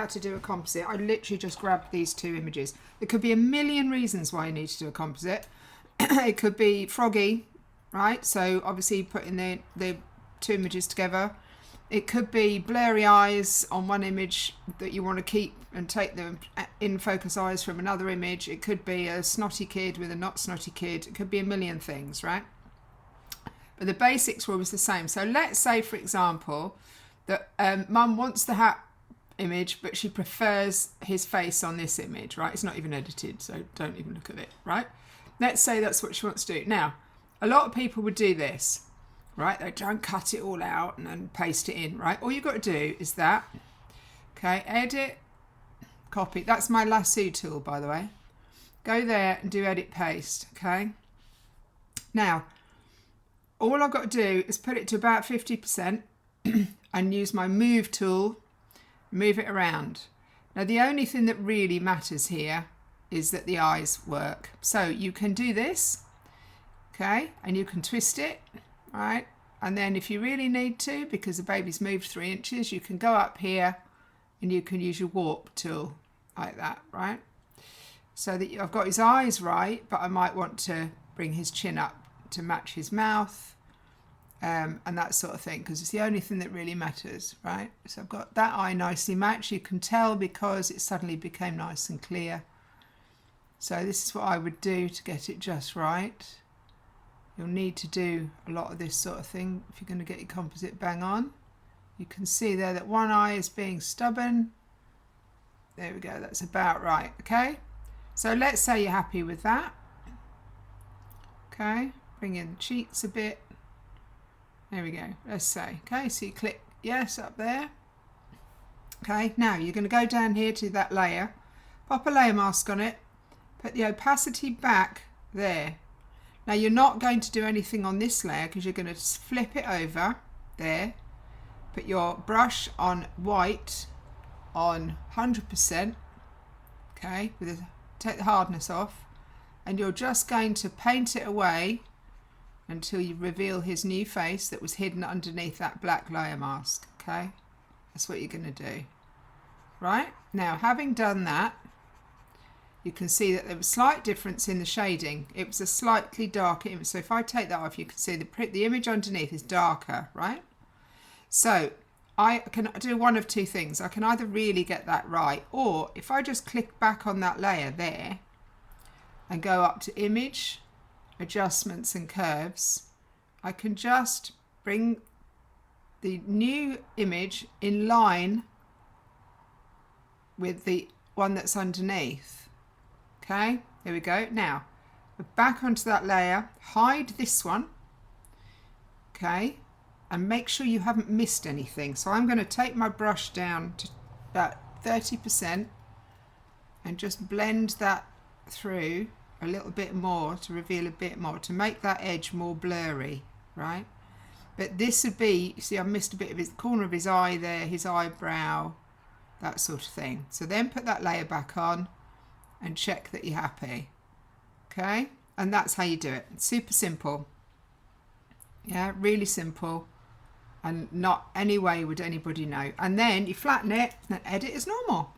How to do a composite. I literally just grabbed these two images. There could be a million reasons why you need to do a composite. It could be froggy, right? So obviously putting the two images together. It could be blurry eyes on one image that you want to keep and take the in focus eyes from another image. It could be a snotty kid with a not snotty kid. It could be a million things, right? But the basics were always the same. So let's say, for example, that mum wants the hat image, but she prefers his face on this image, right? It's not even edited, so don't even look at it, right? Let's say that's what she wants to do. Now, a lot of people would do this, right? They try and cut it all out and then paste it in, right? All you've got to do is that, okay, edit, copy. That's my lasso tool, by the way. Go there and do edit paste, okay? Now, all I've got to do is put it to about 50% and use my move tool, move it around. Now, the only thing that really matters here is that the eyes work. So you can do this, okay, and you can twist it, right? And then if you really need to, because the baby's moved 3 inches, you can go up here and you can use your warp tool like that, right? So that I've got his eyes right, but I might want to bring his chin up to match his mouth, and that sort of thing, because it's the only thing that really matters, right? So I've got that eye nicely matched. You can tell because it suddenly became nice and clear. So this is what I would do to get it just right. You'll need to do a lot of this sort of thing if you're going to get your composite bang on. You can see there that one eye is being stubborn. There we go, that's about right, okay? So let's say you're happy with that. Okay, bring in the cheeks a bit. There we go, let's say. Okay, so you click yes up there. Okay, now you're going to go down here to that layer, pop a layer mask on it, put the opacity back there. Now you're not going to do anything on this layer because you're going to flip it over there, put your brush on white on 100%, okay, take the hardness off, and you're just going to paint it away until you reveal his new face that was hidden underneath that black layer mask, okay? That's what you're going to do. Right, now having done that, you can see that there was a slight difference in the shading. It was a slightly darker image. So if I take that off, you can see the image underneath is darker, right? So I can do one of two things. I can either really get that right, or if I just click back on that layer there and go up to image, adjustments and curves, I can just bring the new image in line with the one that's underneath. Okay, there we go. Now we're back onto that layer, hide this one, okay, and make sure you haven't missed anything. So I'm going to take my brush down to about 30% and just blend that through a little bit more to reveal a bit more, to make that edge more blurry, right? But this would be, you see I missed a bit of his corner of his eye there, his eyebrow, that sort of thing. So then put that layer back on and check that you're happy, okay? And that's how you do it. It's super simple, yeah, really simple, and not any way would anybody know. And then you flatten it and edit as normal.